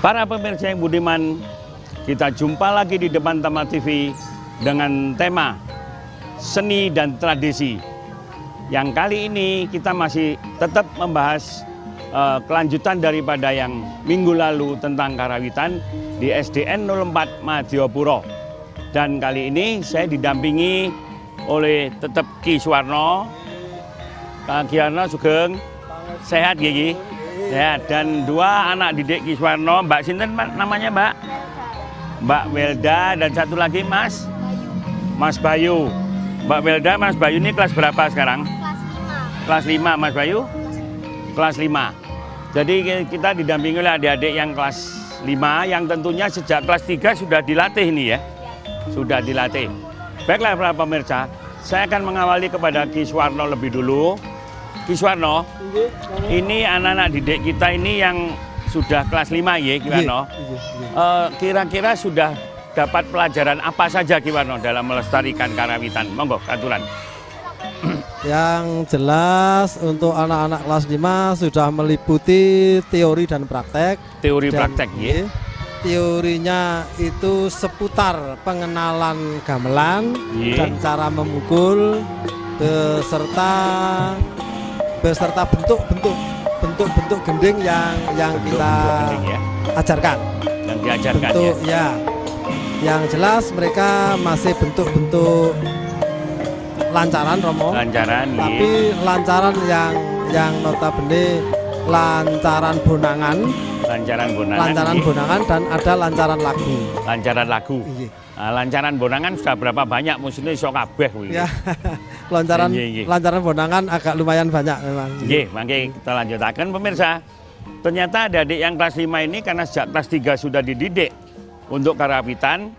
Para pemirsa yang budiman, kita jumpa lagi di depan Tama TV dengan tema seni dan tradisi. Yang kali ini kita masih tetap membahas kelanjutan daripada yang minggu lalu tentang karawitan di SDN 04 Madiopuro. Dan kali ini saya didampingi oleh tetap Ki Suwarno. Kak Kiana Sugeng, sehat gigi? Sehat. Dan dua anak didik Ki Suwarno, Mbak Sinten namanya Mbak? Mbak Welda dan satu lagi Mas Bayu. Mbak Welda, Mas Bayu ini kelas berapa sekarang? Kelas 5. Mas Bayu? Kelas 5. Jadi kita didampingi oleh adik-adik yang kelas 5 yang tentunya sejak kelas 3 sudah dilatih ini ya. Sudah dilatih. Baiklah para pemirsa, saya akan mengawali kepada Ki Suwarno lebih dulu. Ki Suwarno, ini anak-anak didik kita ini yang sudah kelas 5 ya Ki Suwarno. Kira-kira sudah dapat pelajaran apa saja Ki Suwarno dalam melestarikan karawitan? Monggo, aturan. Yang jelas untuk anak-anak kelas 5 sudah meliputi teori dan praktek. Teori praktek ya. Teorinya itu seputar pengenalan gamelan dan cara memukul beserta bentuk-bentuk gending yang kita ajarkan. Yang diajarkan bentuk, ya. Yang jelas mereka masih bentuk-bentuk lancaran Romo. Lancaran. Tapi lancaran yang notabene lancaran bonangan. Lancaran bonangan dan ada lancaran lagu. Lancaran lagu. Nah, lancaran bonangan sudah berapa banyak musuhnya iso kabeh kuwi. Ya. Lancaran bonangan agak lumayan banyak memang. Nggih, mangke kita lanjutaken pemirsa. Ternyata adik yang kelas 5 ini karena sejak kelas 3 sudah dididik untuk karawitan,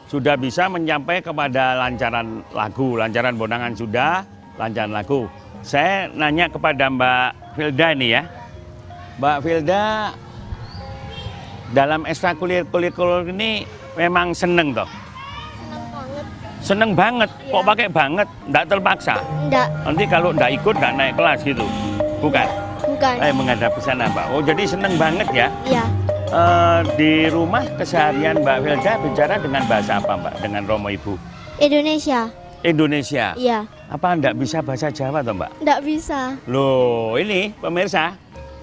sudah bisa mencapai kepada lancaran lagu, lancaran bonangan sudah, lancaran lagu. Saya nanya kepada Mbak Vilda ini ya. Mbak Vilda dalam ekstrakurikuler ini memang seneng toh? Seneng banget, ya. Kok pakai banget, enggak terpaksa? Enggak. Nanti kalau enggak ikut enggak naik kelas gitu? Bukan? Bukan. Menghadapi sana Mbak. Oh jadi seneng banget ya? Iya. Di rumah keseharian Mbak Wilda bicara dengan bahasa apa Mbak? Dengan Romo Ibu? Indonesia. Indonesia? Iya. Apa enggak bisa bahasa Jawa toh Mbak? Enggak bisa. Loh ini pemirsa,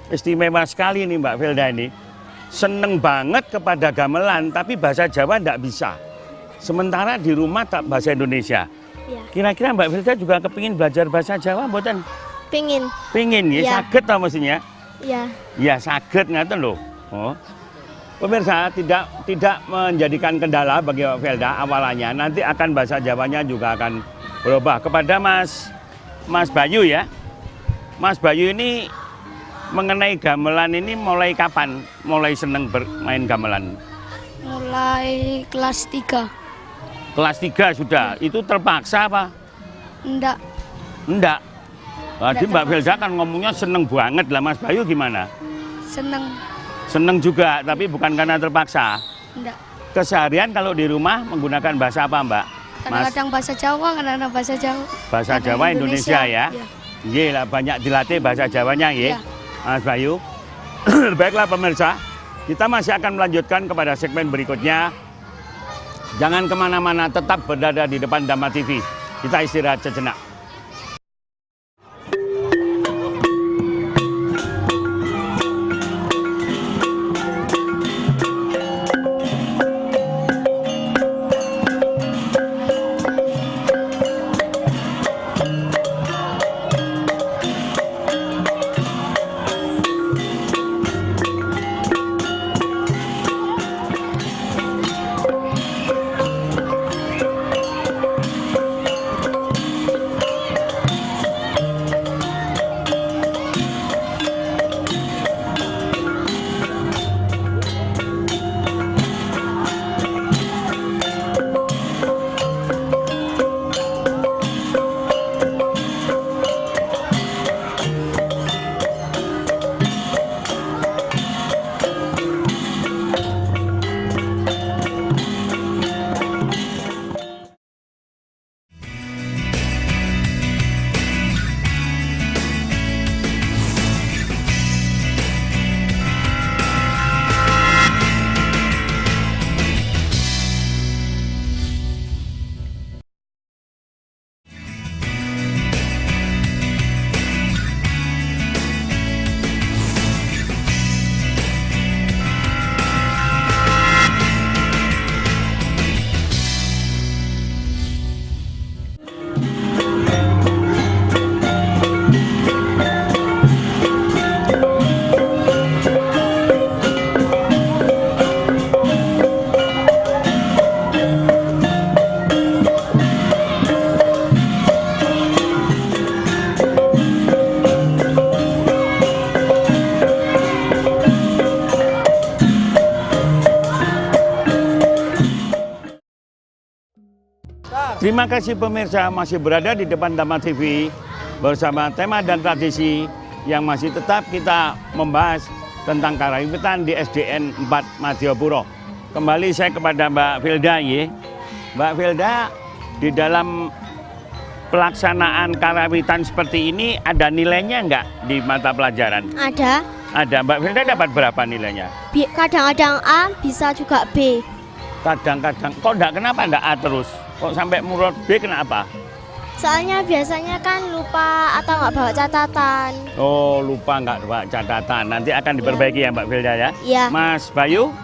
istimewa sekali nih Mbak Wilda ini. Seneng banget kepada gamelan tapi bahasa Jawa enggak bisa. Sementara di rumah tak bahasa Indonesia. Ya. Kira-kira Mbak Wilda juga kepingin belajar bahasa Jawa mboten? Pingin. Pingin ya, Ya. saged tau mestinya? Iya. Ya saged ngaten loh. Oh. Pemirsa tidak menjadikan kendala bagi Mbak Wilda awalannya. Nanti akan bahasa Jawanya juga akan berubah. Kepada Mas Bayu ya. Mas Bayu ini mengenai gamelan ini mulai kapan? Mulai seneng bermain gamelan? Mulai kelas 3. Kelas 3 sudah. Itu terpaksa apa? Enggak. Enggak. Jadi Mbak Vilda kan ngomongnya seneng banget lah. Mas Bayu gimana? Seneng. Seneng juga, tapi bukan karena terpaksa. Enggak. Keseharian kalau di rumah menggunakan bahasa apa Mbak? Kadang-kadang bahasa Jawa, kadang-kadang bahasa Jawa. Bahasa Jawa Indonesia ya? Iya lah, banyak dilatih bahasa Jawanya ya, Mas Bayu. Baiklah pemirsa, kita masih akan melanjutkan kepada segmen berikutnya. Jangan kemana-mana, tetap berada di depan Tama TV. Kita istirahat sejenak. Terima kasih pemirsa masih berada di depan Tama TV bersama tema dan tradisi yang masih tetap kita membahas tentang karawitan di SDN 4 Madiopuro. Kembali saya kepada Mbak Vilda ya. Mbak Vilda, di dalam pelaksanaan karawitan seperti ini ada nilainya enggak di mata pelajaran? Ada. Ada. Mbak Vilda dapat berapa nilainya? Kadang-kadang A, bisa juga B. Kadang-kadang. Kok enggak, kenapa enggak A terus? Kok sampai menurut B kenapa? Soalnya biasanya kan lupa atau nggak bawa catatan. Oh, lupa nggak bawa catatan. Nanti akan diperbaiki ya Mbak Vilda ya? Iya. Mas Bayu?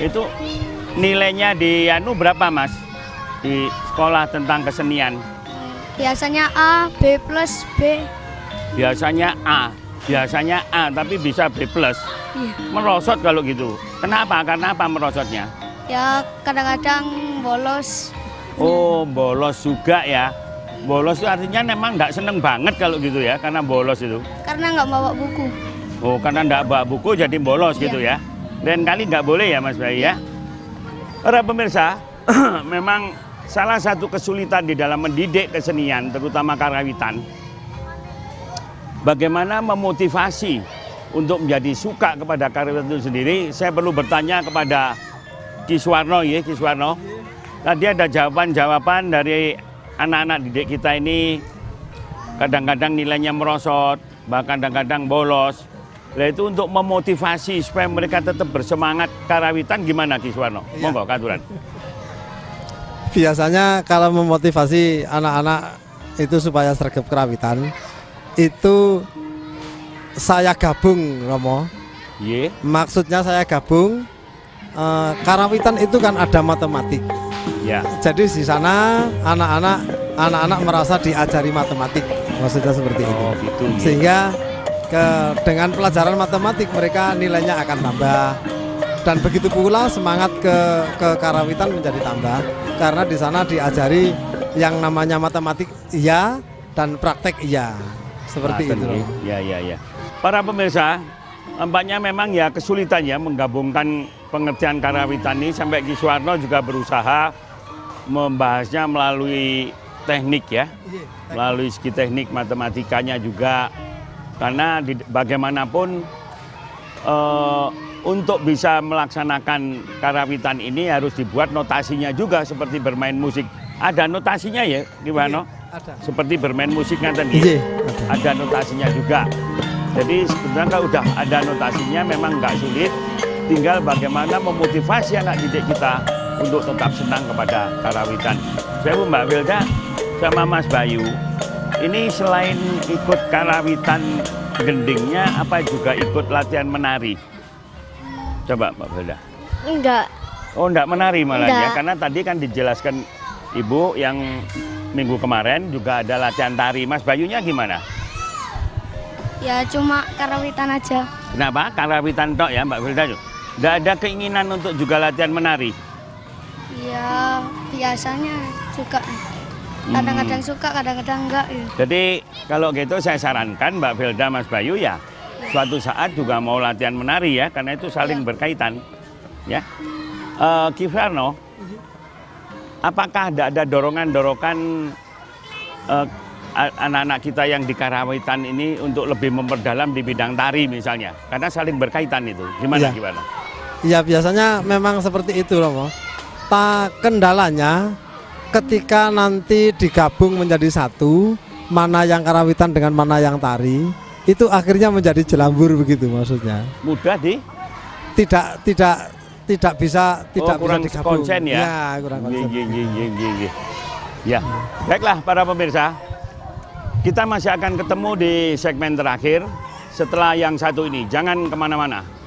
Itu nilainya di Anu berapa Mas? Di sekolah tentang kesenian? Biasanya A, B plus, B. Biasanya A, tapi bisa B plus. Iya. Merosot kalau gitu. Kenapa? Karena apa merosotnya? Ya kadang-kadang bolos. Oh, bolos juga ya. Bolos itu artinya memang nggak seneng banget kalau gitu ya, karena bolos itu. Karena nggak bawa buku. Oh, karena nggak bawa buku jadi bolos Iya. gitu ya. Dan kali nggak boleh ya Mas Bayu ya. Para pemirsa, memang salah satu kesulitan di dalam mendidik kesenian, terutama karawitan, bagaimana memotivasi untuk menjadi suka kepada karawitan itu sendiri. Saya perlu bertanya kepada Kiswarno ya, Kiswarno. Tadi ada jawaban-jawaban dari anak-anak didik kita ini, kadang-kadang nilainya merosot, bahkan kadang-kadang bolos. Nah itu untuk memotivasi supaya mereka tetap bersemangat karawitan gimana Kiswarno? Iya. Monggo Katuran. Biasanya kalau memotivasi anak-anak itu supaya sregep karawitan, itu saya gabung, Romo. Ye. Maksudnya saya gabung, karawitan itu kan ada matematik. Ya. Jadi di sana anak-anak merasa diajari matematik, maksudnya seperti itu. Oh gitu. Ye. Sehingga dengan pelajaran matematik mereka nilainya akan tambah. Dan begitu pula semangat ke karawitan menjadi tambah karena di sana diajari yang namanya matematik iya dan praktek iya. Seperti itu. Ya. Para pemirsa, nampaknya memang ya kesulitan ya menggabungkan pengertian karawitan ini, sampai Kiswarno juga berusaha membahasnya melalui teknik ya, melalui segi teknik matematikanya juga, karena bagaimanapun untuk bisa melaksanakan karawitan ini harus dibuat notasinya juga seperti bermain musik. Ada notasinya ya, gimana? Ada. Seperti bermain musik nanti. Iya, Ada notasinya juga. Jadi sebenarnya kalau udah ada notasinya memang nggak sulit. Tinggal bagaimana memotivasi anak didik kita untuk tetap senang kepada karawitan. Saya Mbak Wilda sama Mas Bayu, ini selain ikut karawitan gendingnya, apa juga ikut latihan menari? Coba Mbak Wilda. Enggak. Oh, enggak menari malah ya, Enggak. karena tadi kan dijelaskan Ibu yang minggu kemarin juga ada latihan tari. Mas Bayunya gimana? Ya cuma karawitan aja. Kenapa? Karawitan tok ya Mbak Wilda. Enggak ada keinginan untuk juga latihan menari? Ya biasanya suka. Kadang-kadang suka, kadang-kadang enggak. Ya. Jadi kalau gitu saya sarankan Mbak Vilda, Mas Bayu ya, suatu saat juga mau latihan menari ya, karena itu saling berkaitan. Ya, Kiswarno, apakah ada dorongan-dorongan anak-anak kita yang di karawitan ini untuk lebih memperdalam di bidang tari misalnya? Karena saling berkaitan itu. Gimana? Iya. Gimana? Ya biasanya memang seperti itu Romo. Kendalanya ketika nanti digabung menjadi satu, mana yang karawitan dengan mana yang tari, itu akhirnya menjadi jelambur begitu maksudnya. Mudah Tidak bisa kurang digabung. konsen ya? Ya, kurang konsen. Iya. Ya, baiklah para pemirsa, kita masih akan ketemu di segmen terakhir setelah yang satu ini. Jangan kemana-mana.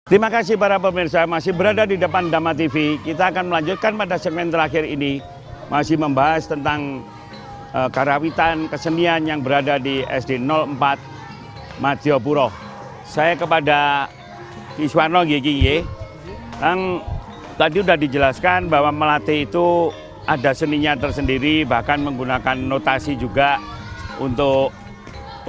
Terima kasih para pemirsa, masih berada di depan Dhamma TV. Kita akan melanjutkan pada segmen terakhir ini, masih membahas tentang karawitan, kesenian yang berada di SD 04 Madiopuro. Saya kepada Ki Suwarno nggih, yang tadi sudah dijelaskan bahwa melatih itu ada seninya tersendiri, bahkan menggunakan notasi juga untuk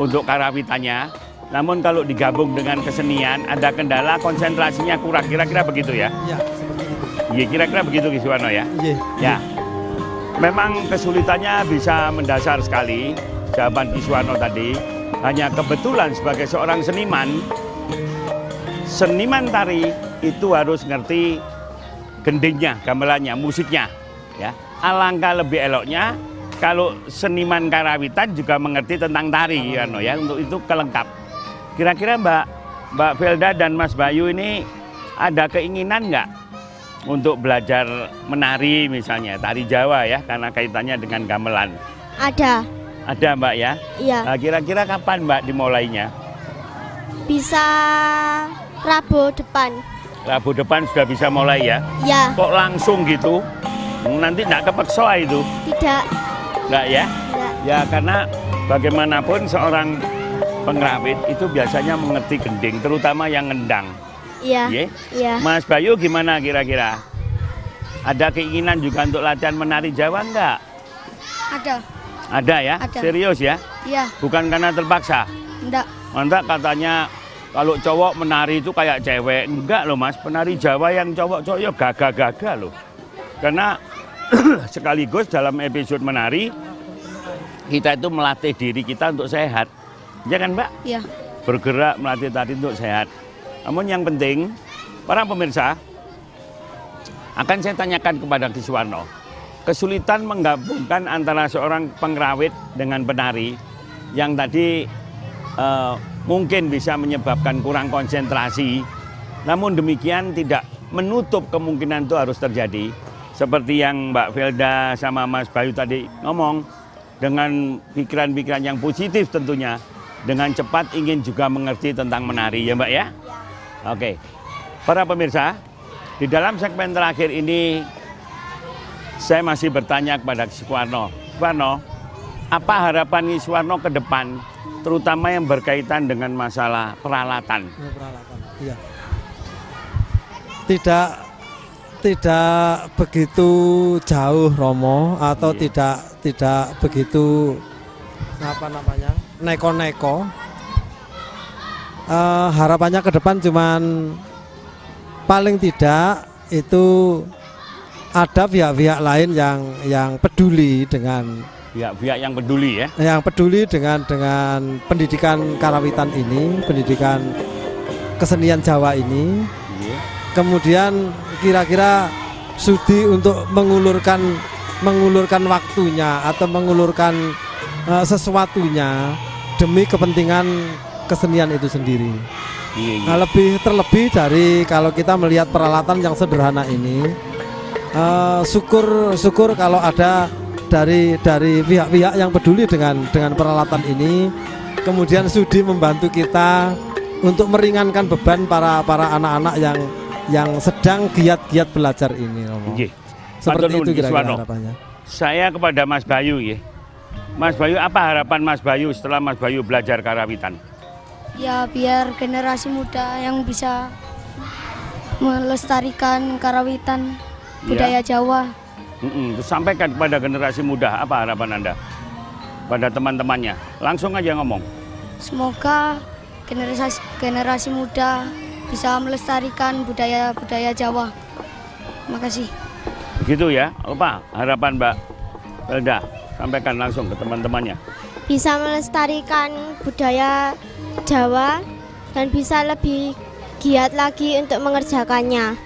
karawitannya. Namun kalau digabung dengan kesenian, ada kendala konsentrasinya kurang, kira-kira begitu ya? Ya, seperti itu. Iya, kira-kira begitu Ki Suwarno ya? Iya. Ya. Memang kesulitannya bisa mendasar sekali, jawaban Ki Suwarno tadi. Hanya kebetulan sebagai seorang seniman tari itu harus ngerti gendingnya, gamelannya, musiknya. Ya. Alangkah lebih eloknya kalau seniman karawitan juga mengerti tentang tari, ya, untuk itu kelengkap. Kira-kira Mbak Velda dan Mas Bayu ini ada keinginan nggak untuk belajar menari misalnya, tari Jawa ya, karena kaitannya dengan gamelan? Ada. Ada Mbak ya? Iya. Nah, kira-kira kapan Mbak dimulainya? Bisa Rabu depan. Rabu depan sudah bisa mulai ya? Ya. Kok langsung gitu? Nanti nggak kepeksa itu? Tidak. Nggak ya? Tidak. Ya karena bagaimanapun seorang pengrawit itu biasanya mengerti gending, terutama yang ngendang. Iya. Ye? Iya. Mas Bayu gimana kira-kira? Ada keinginan juga untuk latihan menari Jawa enggak? Ada. Ada ya? Ada. Serius ya? Iya, Bukan karena terpaksa? enggak. Mantap katanya kalau cowok menari itu kayak cewek. Enggak loh Mas, penari Jawa yang cowok-cowok ya gagah-gagah loh. Karena sekaligus dalam episode menari, kita itu melatih diri kita untuk sehat. Ya kan Mbak? Iya. Bergerak melatih tadi untuk sehat. Namun yang penting, para pemirsa, akan saya tanyakan kepada Ki Suwarno, kesulitan menggabungkan antara seorang pengrawit dengan penari yang tadi mungkin bisa menyebabkan kurang konsentrasi, namun demikian tidak menutup kemungkinan itu harus terjadi. Seperti yang Mbak Velda sama Mas Bayu tadi ngomong, dengan pikiran-pikiran yang positif tentunya, dengan cepat ingin juga mengerti tentang menari ya Mbak ya? Oke, para pemirsa, di dalam segmen terakhir ini saya masih bertanya kepada Ki Suwarno. Suwarno, apa harapan Ki Suwarno ke depan, terutama yang berkaitan dengan masalah peralatan? Peralatan. Iya. Tidak begitu jauh Romo, atau Iya. tidak begitu neko-neko. Harapannya ke depan cuman paling tidak itu ada pihak-pihak lain yang peduli dengan Pihak-pihak yang peduli ya? dengan pendidikan karawitan ini, pendidikan kesenian Jawa ini. Iya. Kemudian kira-kira sudi untuk mengulurkan waktunya atau mengulurkan sesuatunya demi kepentingan kesenian itu sendiri. Iya. Nah, terlebih dari kalau kita melihat peralatan yang sederhana ini, syukur kalau ada dari pihak-pihak yang peduli dengan peralatan ini, kemudian sudi membantu kita untuk meringankan beban para anak-anak yang sedang giat-giat belajar ini, Romo. Iya. Seperti Matur nuwun, itu Ki kira-kira Suwarno. harapannya. Saya kepada Mas Bayu ya. Mas Bayu, apa harapan Mas Bayu setelah Mas Bayu belajar karawitan? Ya biar generasi muda yang bisa melestarikan karawitan budaya Jawa. Terus sampaikan kepada generasi muda, apa harapan Anda pada teman-temannya? Langsung aja ngomong. Semoga generasi muda bisa melestarikan budaya Jawa. Terima kasih. Begitu ya. Apa harapan Mbak Velda? Sampaikan langsung ke teman-temannya. Bisa melestarikan budaya Jawa dan bisa lebih giat lagi untuk mengerjakannya.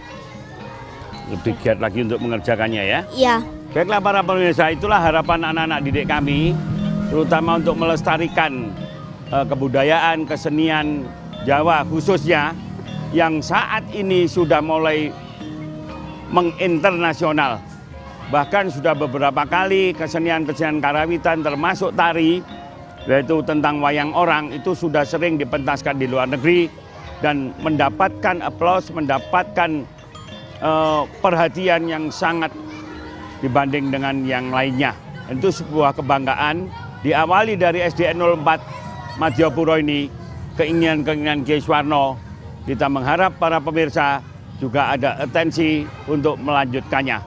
Lebih giat lagi untuk mengerjakannya ya. Iya. Baiklah para pemirsa, itulah harapan anak-anak didik kami, terutama untuk melestarikan kebudayaan, kesenian Jawa khususnya yang saat ini sudah mulai menginternasional. Bahkan sudah beberapa kali kesenian-kesenian karawitan termasuk tari, yaitu tentang wayang orang, itu sudah sering dipentaskan di luar negeri. dan mendapatkan aplaus, mendapatkan perhatian yang sangat dibanding dengan yang lainnya. Itu sebuah kebanggaan diawali dari SDN 04 Madiopuro ini, keinginan-keinginan Kiai Suwarno. Kita mengharap para pemirsa juga ada atensi untuk melanjutkannya.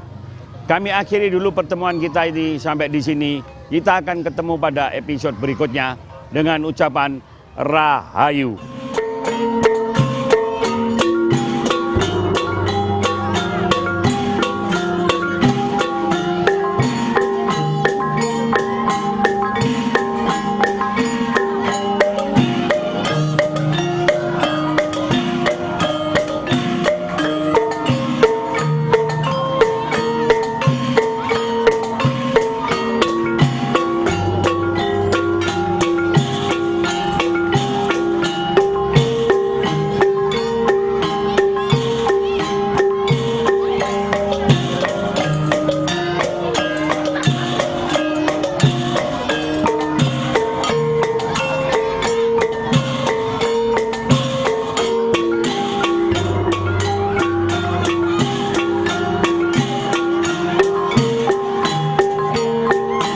Kami akhiri dulu pertemuan kita ini sampai di sini. Kita akan ketemu pada episode berikutnya dengan ucapan Rahayu.